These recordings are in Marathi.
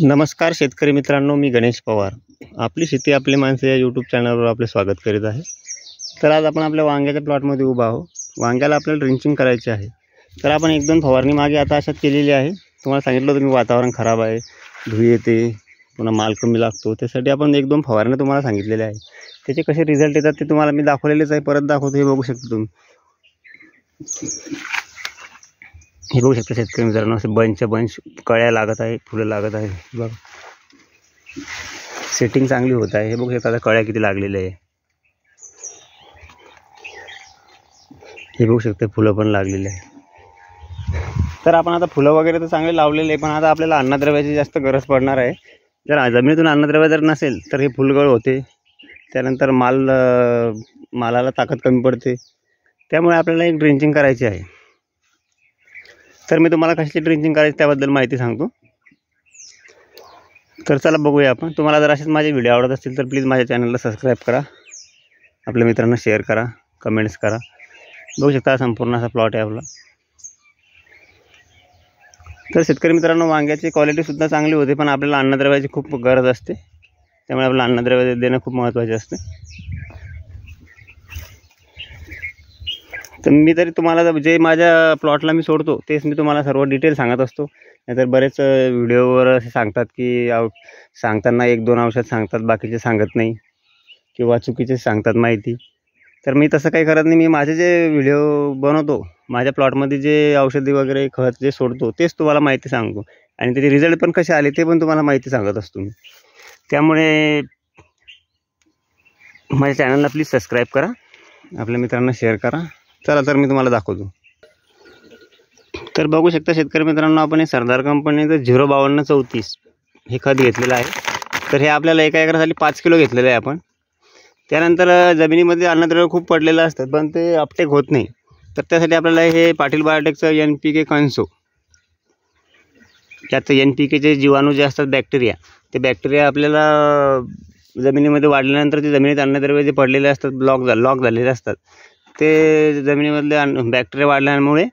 नमस्कार शेतकरी मित्रांनो, मी गणेश पवार. आपली शेती आपली माणसे या यूट्यूब चॅनलवर आपले स्वागत करीत आहे. तर आज आपण आपल्या वांग्याच्या प्लॉटमध्ये उभा आहोत. वांग्याला आपल्याला ड्रिंचिंग करायची आहे. तर आपण एक दोन फवारणी मागे आता अशात केलेली आहे. तुम्हाला सांगितलं होतं मी वातावरण खराब आहे, धुळी येते, पुन्हा माल कमी लागतो, त्यासाठी आपण एक दोन फवारण्या तुम्हाला सांगितलेल्या आहे. त्याचे कसे रिझल्ट येतात ते तुम्हाला मी दाखवलेलेच आहे, परत दाखवतो. हे बघू शकता तुम्ही, हे बघू शकता शेतकरी मित्रांनो, असे बंच कळ्या लागत आहे, फुलं लागत आहे. बघा सेटिंग चांगली होत आहे. हे बघू शकता आता कळ्या किती लागलेल्या आहे. हे बघू शकता फुलं पण लागलेली आहे. तर आपण आता फुलं वगैरे तर चांगले लावलेले आहे, पण आता आपल्याला अन्नद्रव्याची जास्त गरज पडणार आहे. जर जमिनीतून अन्नद्रव्य जर नसेल तर हे फुलगळ होते, त्यानंतर मालाला ताकद कमी पडते. त्यामुळे आपल्याला एक ड्रिंचिंग करायची आहे. तर मी तुम्हाला कशी ड्रिंचिंग करायची त्याबद्दल माहिती सांगतो. तर चला बघूया आपण. तुम्हाला जर असेच माझे व्हिडिओ आवडत असतील तर प्लीज माझ्या चॅनलला सबस्क्राईब करा, आपल्या मित्रांना शेअर करा, कमेंट्स करा. बघू शकता संपूर्ण असा प्लॉट आहे आपला. तर शेतकरी मित्रांनो, वांग्याची क्वालिटीसुद्धा चांगली होते, पण आपल्याला अन्नद्रव्याची खूप गरज असते. त्यामुळे आपल्याला अन्नद्रव्य देणं खूप महत्त्वाचे असते. तर मी तरी तुम्हाला जे माझ्या प्लॉटला मी सोडतो तेच मी तुम्हाला सर्व डिटेल सांगत असतो. नाहीतर बरेच व्हिडिओवर असे सांगतात की सांगताना एक दोन औषध सांगतात, बाकीचे सांगत नाही, किंवा चुकीचे सांगतात माहिती. तर मी तसं काही करत नाही. मी माझे जे व्हिडिओ बनवतो, माझ्या प्लॉटमध्ये जे औषधी वगैरे खत जे सोडतो तेच तुम्हाला माहिती सांगतो, आणि त्याचे रिझल्ट पण कसे आले ते पण तुम्हाला माहिती सांगत असतो मी. त्यामुळे माझ्या चॅनलला प्लीज सबस्क्राईब करा, आपल्या मित्रांना शेअर करा. चला तर मी तुम्हाला दाखवतो. तर बघू शकता शेतकरी मित्रांनो, आपण हे सरदार कंपनीचं 05234 हे खत घेतलेलं आहे. तर हे आपल्याला एका एकरासाठी 5 किलो घेतलेलं आहे आपण. त्यानंतर जमिनीमध्ये अन्नद्रव्य खूप पडलेलं असतं, पण ते अपटेक होत नाही. तर त्यासाठी आपल्याला हे पाटील बायोटेकचं NPK कॉन्सो, त्यात NPKचे जीवाणू जे असतात, ते बॅक्टेरिया आपल्याला जमिनीमध्ये वाढल्यानंतर ते जमिनीत अन्नद्रव्य जे पडलेले असतात, लॉक झालेले असतात, ते जमिनीमधले बॅक्टेरिया वाढल्यामुळे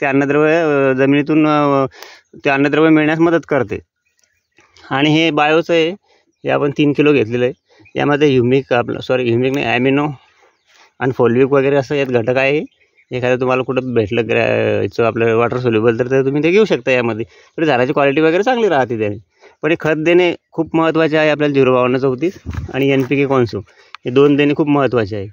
ते अन्नद्रव्य जमिनीतून ते अन्नद्रव्य मिळण्यास मदत करते. आणि हे बायोचं आहे, हे आपण 3 किलो घेतलेलं आहे. यामध्ये ह्युमिक नाही, ॲमिनो आणि फोल्विक वगैरे असं यात घटक आहे. एखादं तुम्हाला कुठं भेटलं याचं आपलं वॉटर सोल्युबल तर तुम्ही ते घेऊ शकता यामध्ये. तर झाडाची क्वालिटी वगैरे चांगली राहते त्याने. पण हे खत देणे खूप महत्त्वाचे आहे आपल्याला. 05234 आणि NPK कॉन्सो हे 2 देणे खूप महत्त्वाचे आहे.